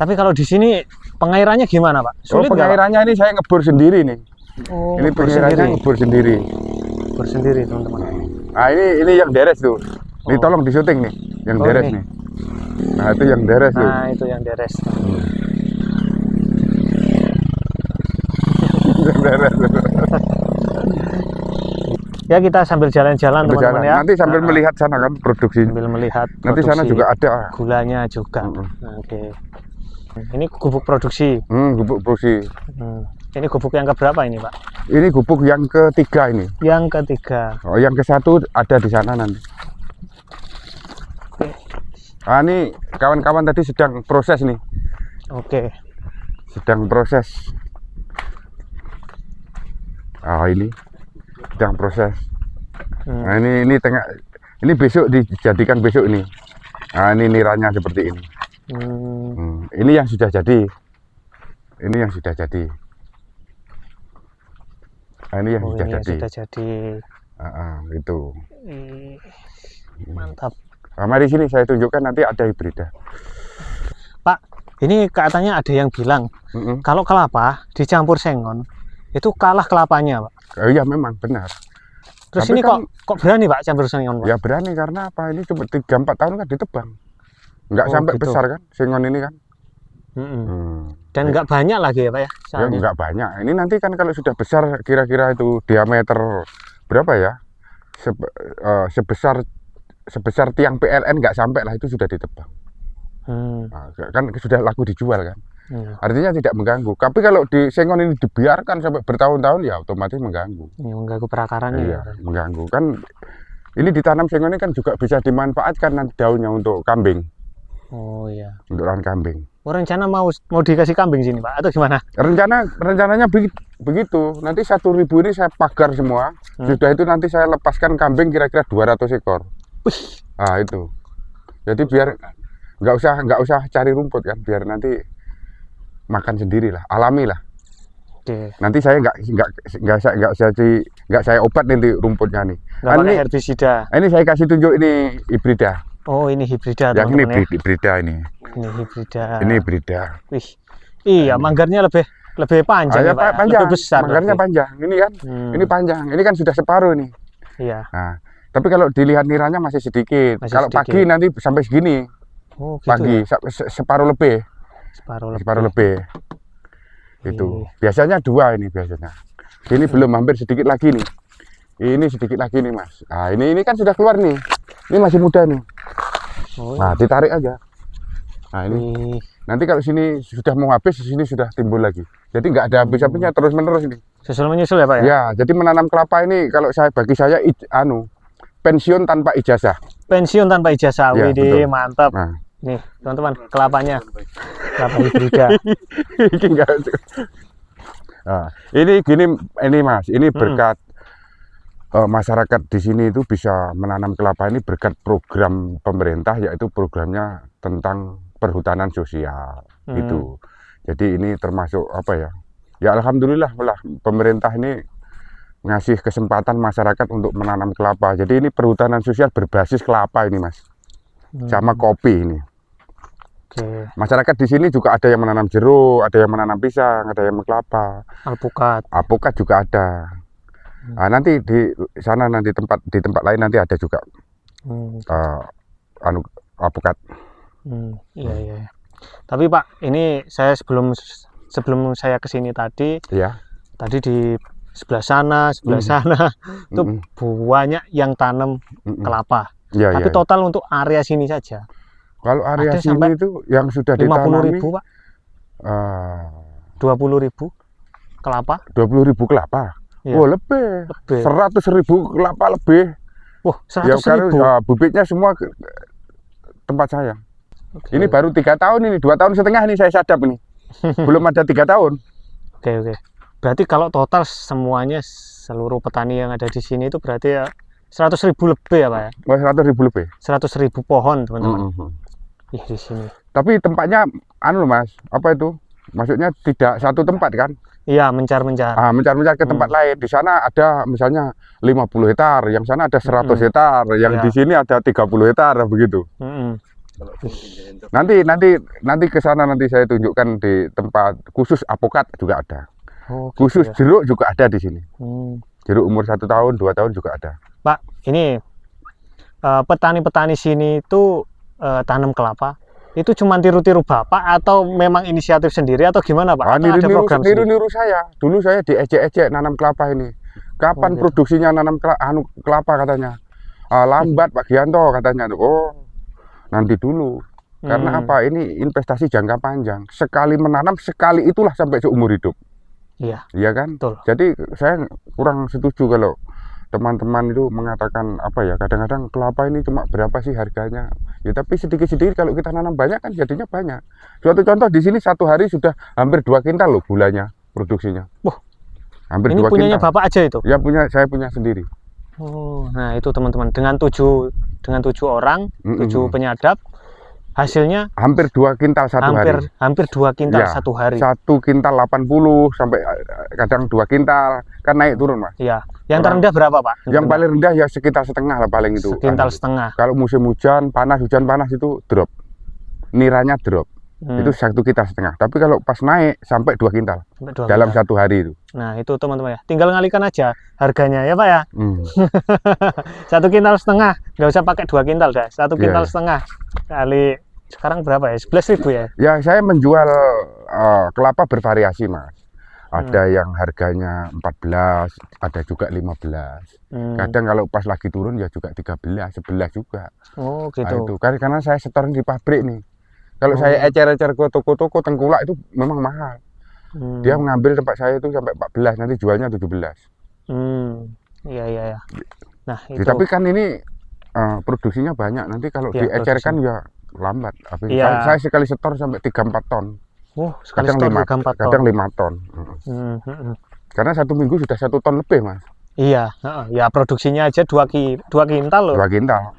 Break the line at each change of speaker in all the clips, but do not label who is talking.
Tapi kalau di sini pengairannya gimana, Pak? Sulit
pengairannya ini saya ngebor sendiri nih. Ini pengairannya ngebor sendiri.
Ngebor sendiri, teman-teman.
Nah, ini yang deres tuh. Ini tolong di syuting nih, yang deres nih. Nah, itu yang deres tuh.
Nah, itu yang deres. Ya, kita sambil jalan-jalan teman-teman ya.
Nanti sambil melihat sana kan produksi.
Sambil melihat
nanti sana juga ada
gulanya juga. Oke. Ini gubuk produksi.
Gubuk produksi.
Ini gubuk yang keberapa ini, Pak?
Ini gubuk yang ketiga ini.
Yang ketiga.
Oh, yang ke satu ada di sana nanti. Ah, ini kawan-kawan tadi sedang proses nih.
Oke.
Sedang proses. Ah, ini sedang proses. Nah, ini tengah. Ini besok dijadikan besok ini. Nah, ini niranya seperti ini. Ini yang sudah jadi. Ini yang sudah jadi. Nah, ini yang sudah jadi.
Sudah jadi.
Itu.
Mantap.
Nah, mari sini saya tunjukkan, nanti ada hibrida.
Pak, ini katanya ada yang bilang kalau kelapa dicampur sengon itu kalah kelapanya, Pak.
Iya, memang benar.
Terus
tapi
ini
kan,
kok berani, Pak, campur sengon, Pak?
Ya berani karena apa? Ini cuma 3-4 tahun kan ditebang. Nggak sampai gitu. Besar kan sengon ini kan.
Dan nggak banyak lagi ya, Pak ya?
Ya nggak banyak. Ini nanti kan kalau sudah besar, kira-kira itu diameter berapa ya? Sebesar tiang PLN nggak sampai lah, itu sudah ditebang. Nah, kan sudah laku dijual kan. Artinya tidak mengganggu. Tapi kalau di sengon ini dibiarkan sampai bertahun-tahun, ya otomatis mengganggu.
Mengganggu perakarannya.
Iya, mengganggu kan. Ini ditanam sengon ini kan juga bisa dimanfaatkan nanti daunnya untuk kambing.
Oh iya.
Untuk lahan kambing.
Rencana mau dikasih kambing sini, Pak, atau gimana?
Rencananya begitu. Nanti 1.000 ini saya pagar semua. Sudah itu nanti saya lepaskan kambing kira-kira 200 ekor. Nah, itu. Jadi biar nggak usah cari rumput kan, biar nanti makan sendiri lah, alami lah.
Oke.
Nanti saya nggak saya obat nanti rumputnya nih.
Nggak pakai herbisida.
Ini saya kasih tunjuk, ini hibrida.
Oh, ini hibrida.
Yang ini hibrida ini.
Ini hibrida.
Ini hibrida.
Wih. Iya, manggarnya lebih panjang ya, Pak.
Panjang.
Lebih besar.
Manggarnya panjang. Ini kan. Ini panjang. Ini kan sudah separuh nih.
Iya.
Nah, tapi kalau dilihat niranya masih sedikit. Kalau pagi nanti sampai segini.
Oh, gitu
pagi
ya?
separuh lebih.
Separuh lebih.
Itu biasanya 2 ini biasanya. Ini belum, hampir sedikit lagi nih. Ini sedikit lagi nih, Mas. Nah, ini kan sudah keluar nih. Ini masih muda nih. Nah, ditarik aja. Nah, ini nanti kalau sini sudah mau habis, sini sudah timbul lagi. Jadi nggak ada habis-habisnya, terus-menerus ini.
Susul menyusul ya, Pak ya?
Ya, jadi menanam kelapa ini kalau bagi saya pensiun tanpa ijazah.
Pensiun tanpa ijazah.
Ya,
Widih, mantap.
Nah.
Nih, teman-teman, kelapanya. Kelapa hibrida.
Nah, ini gini, ini Mas, ini berkat masyarakat di sini itu bisa menanam kelapa ini berkat program pemerintah, yaitu programnya tentang perhutanan sosial itu. Jadi ini termasuk apa ya? Ya alhamdulillah lah, pemerintah ini ngasih kesempatan masyarakat untuk menanam kelapa. Jadi ini perhutanan sosial berbasis kelapa ini, Mas. Sama kopi ini. Masyarakat di sini juga ada yang menanam jeruk, ada yang menanam pisang, ada yang kelapa. Alpukat juga ada. Nah, nanti di sana, nanti di tempat lain nanti ada juga alpukat.
Iya. Tapi Pak, ini saya sebelum saya kesini tadi, tadi di sebelah sana itu banyak yang tanam kelapa. Tapi total untuk area sini saja.
Kalau area sini itu yang sudah ditanami
50.000, Pak. 20.000 kelapa.
20.000 kelapa.
Ya.
Wah, lebih. 100.000 kelapa lebih.
Wah, 100.000.
Ya, bibitnya semua ke tempat saya. Ini baru 3 tahun ini, 2,5 tahun nih saya sadap ini. Belum ada 3 tahun.
Oke. Berarti kalau total semuanya, seluruh petani yang ada di sini itu berarti ya 100.000 lebih ya, Pak ya?
100.000 lebih.
100.000 pohon, teman-teman. Di sini.
Tapi tempatnya Mas, apa itu? Maksudnya tidak satu tempat kan?
Iya, mencar-mencar.
Mencar-mencar ke tempat lain. Di sana ada misalnya 50 hektar, yang sana ada 100 hektar, yang di sini ada 30 hektar begitu. Nanti ke sana nanti saya tunjukkan di tempat khusus apokat juga ada.
Oh, gitu
Khusus
ya.
jeruk juga ada di sini.
Hmm.
Jeruk umur 1 tahun, 2 tahun juga ada.
Pak, ini petani-petani sini itu tanam kelapa. Itu cuma tiru-tiru Bapak atau memang inisiatif sendiri atau gimana Pak? Atau ada program sendiri?
Niru saya. Dulu saya diejek-ejek nanam kelapa ini. Kapan
gitu.
produksinya nanam kelapa katanya? Lambat Pak Gianto katanya. Oh, nanti dulu. Karena apa? Ini investasi jangka panjang. Sekali menanam, sekali itulah sampai seumur hidup.
Iya.
Iya kan?
Betul.
Jadi saya kurang setuju kalau teman-teman itu mengatakan apa ya, kadang-kadang kelapa ini cuma berapa sih harganya? Ya tapi sedikit-sedikit kalau kita nanam banyak kan jadinya banyak. Suatu contoh di sini 1 hari sudah hampir 2 kintal loh gulanya produksinya.
Wah.
Hampir
Ini
2
punyanya
kintal.
Bapak aja itu?
Ya saya punya sendiri.
Oh, nah itu teman-teman dengan 7 orang, 7 penyadap, hasilnya
hampir 2 kintal satu hari.
Hampir 2 kintal
Ya,
satu hari.
1 kintal 80 sampai kadang 2 kintal kan naik turun Mas.
Iya. Yang terendah berapa Pak?
Yang paling rendah ya sekitar setengah lah paling itu.
Sekintal setengah.
Kalau musim hujan panas itu drop. Niranya drop. Itu 1 kintal setengah. Tapi kalau pas naik sampai 2 kintal dalam 1 hari itu.
Nah itu teman-teman ya. Tinggal ngalikan aja harganya ya Pak ya. 1 kintal setengah. Nggak usah pakai 2 kintal dah. 1 kintal setengah kali sekarang berapa ya? 11.000 ya.
Ya saya menjual kelapa bervariasi Mas. Ada yang harganya 14, ada juga 15. Kadang kalau pas lagi turun ya juga 13, 11 juga.
Oh gitu.
Nah, itu karena saya setor di pabrik nih. Kalau saya ecer-ecer ke toko-toko tengkulak itu memang mahal. Dia mengambil tempat saya itu sampai 14, nanti jualnya 17.
Iya. Nah itu.
Tapi kan ini produksinya banyak. Nanti kalau diecerkan ya lambat. Saya sekali setor sampai 3-4 ton.
Sekali setor 3-4 ton.
Kadang 5 ton. Karena 1 minggu sudah 1 ton lebih Mas.
Iya, ya produksinya aja 2 kintal loh.
2 kintal.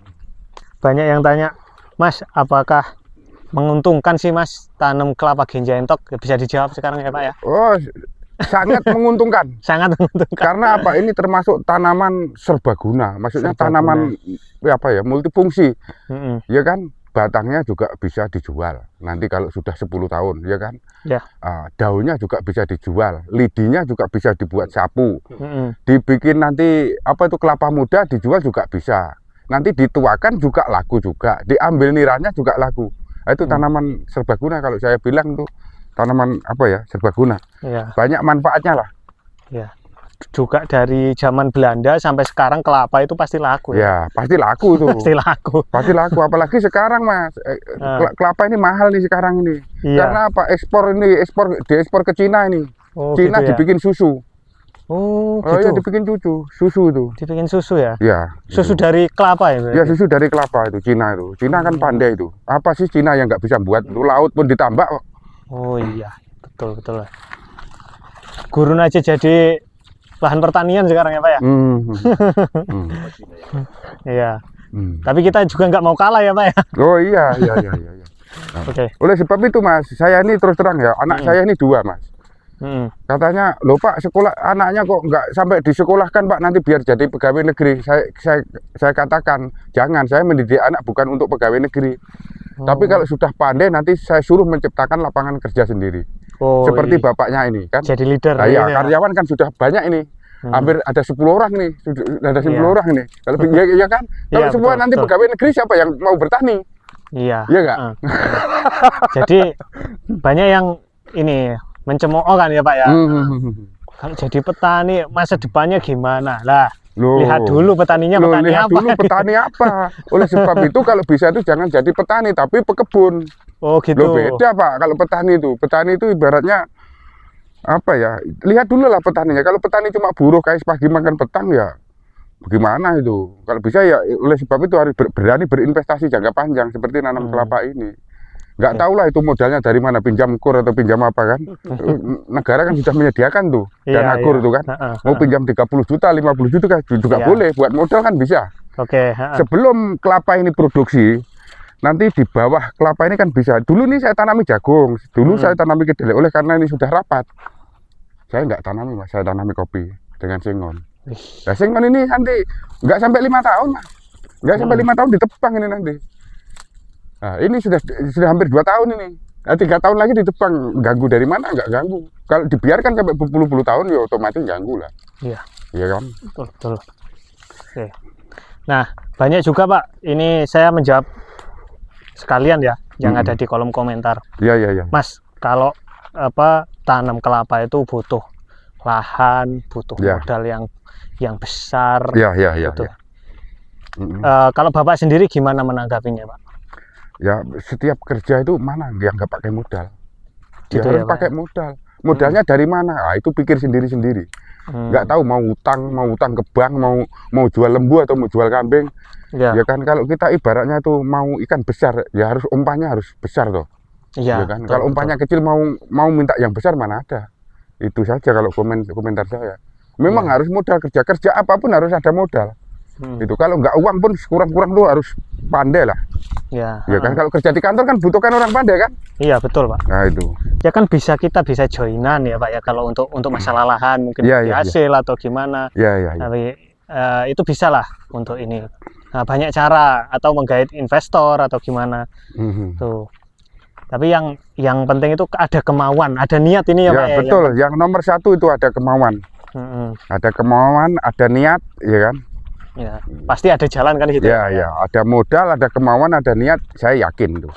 Banyak yang tanya, Mas, apakah menguntungkan sih Mas tanam kelapa Genja Entok? Bisa dijawab sekarang ya Pak ya?
Oh, sangat menguntungkan.
Sangat menguntungkan.
Karena apa? Ini termasuk tanaman serbaguna. Maksudnya tanaman apa ya, multifungsi. Ya kan? Batangnya juga bisa dijual. Nanti kalau sudah 10 tahun, ya kan?
Ya.
Daunnya juga bisa dijual. Lidinya juga bisa dibuat sapu. Dibikin nanti apa itu kelapa muda dijual juga bisa. Nanti dituakan juga laku juga. Diambil niranya juga laku. Itu tanaman serbaguna kalau saya bilang tuh tanaman apa ya, serbaguna.
Ya.
Banyak manfaatnya lah.
Ya. Juga dari zaman Belanda sampai sekarang kelapa itu pasti laku
ya. Pasti laku tuh. Pasti laku. Apalagi sekarang Mas, kelapa ini mahal nih sekarang ini. Karena apa? Diekspor ke Cina ini. Cina gitu dibikin susu.
Gitu.
Ya dibikin susu itu.
Dibikin susu ya?
Ya.
Susu dari kelapa ya?
Ya susu dari kelapa itu Cina itu. Cina kan pandai itu. Apa sih Cina yang nggak bisa buat itu? Laut pun ditambak kok.
Oh iya, betul. Gurun aja jadi lahan pertanian sekarang ya Pak ya? Iya. Tapi kita juga nggak mau kalah ya Pak ya?
Oh iya. Nah, oleh sebab itu Mas, saya ini terus terang ya, anak saya ini 2 Mas. Katanya, loh Pak, sekolah anaknya kok nggak sampai disekolahkan Pak, nanti biar jadi pegawai negeri. Saya katakan, jangan, saya mendidik anak bukan untuk pegawai negeri. Tapi kalau sudah pandai, nanti saya suruh menciptakan lapangan kerja sendiri. Seperti bapaknya ini kan.
Jadi leader.
Nah, ya, karyawan kan sudah banyak ini. Hampir ada 10 orang nih. Ada 10 orang nih. Kalau ya kan, kalau semua nanti pegawai negeri siapa yang mau bertani?
Iya.
Iya nggak?
Jadi banyak yang ini mencemooh kan ya Pak ya. Kalau jadi petani masa depannya gimana lah? Lihat dulu petaninya petani apa.
Oleh sebab itu kalau bisa itu jangan jadi petani tapi pekebun.
Gitu.
Beda Pak kalau petani itu ibaratnya apa ya? Lihat dulu lah petaninya. Kalau petani cuma buruh kayak pagi makan petang ya bagaimana itu? Kalau bisa ya oleh sebab itu harus berani berinvestasi jangka panjang seperti nanam kelapa ini. Nggak tahu lah itu modalnya dari mana, pinjam kur atau pinjam apa kan. Negara kan sudah menyediakan tuh dana kur itu kan. Mau pinjam 30 juta, 50 juta juga boleh, buat modal kan bisa. Sebelum kelapa ini produksi, nanti di bawah kelapa ini kan bisa. Dulu nih saya tanami jagung, saya tanami kedelai. Oleh karena ini sudah rapat, saya nggak tanami Mas, saya tanami kopi dengan sengon. Nah sengon ini nanti nggak sampai 5 tahun Mas. Nggak sampai 5 tahun ditebang ini nanti. Nah, ini sudah hampir 2 tahun ini. Nah, 3 tahun lagi ditebang, ganggu dari mana? Nggak ganggu. Kalau dibiarkan sampai berpuluh-puluh tahun, ya otomatis ganggu lah.
Iya.
Iya kan?
Betul, betul. Oke. Nah, banyak juga Pak. Ini saya menjawab sekalian ya, yang ada di kolom komentar.
Iya, iya, iya.
Mas, kalau tanam kelapa itu butuh lahan, butuh modal yang besar.
Iya, iya, iya.
Gitu. Kalau Bapak sendiri gimana menanggapinya, Pak?
Ya, setiap kerja itu mana yang nggak pakai modal?
Gitu
ya, harus pakai modal. Modalnya dari mana? Ah, itu pikir sendiri-sendiri. Nggak tahu mau utang ke bank, mau jual lembu atau mau jual kambing. Ya kan, kalau kita ibaratnya tuh mau ikan besar, ya harus umpannya harus besar toh. Ya kan, kalau umpannya kecil mau minta yang besar mana ada. Itu saja kalau komentar saya. Memang harus modal, kerja apapun harus ada modal. Itu kalau nggak uang pun kurang-kurang tuh harus pandai lah. Ya kan, kalau kerja di kantor kan butuhkan orang pandai kan.
Iya betul Pak.
Nah itu.
Ya kan kita bisa joinan ya Pak ya, kalau untuk masalah lahan mungkin hasil atau gimana. Tapi itu bisa lah untuk ini. Nah, banyak cara, atau menggait investor atau gimana. Tuh. Tapi yang penting itu ada kemauan, ada niat ini ya Pak.
Ya betul. Yang nomor 1 itu ada kemauan. Ada kemauan, ada niat, ya kan.
Ya, pasti ada jalan kan gitu.
Ya, ada modal, ada kemauan, ada niat, saya yakin tuh.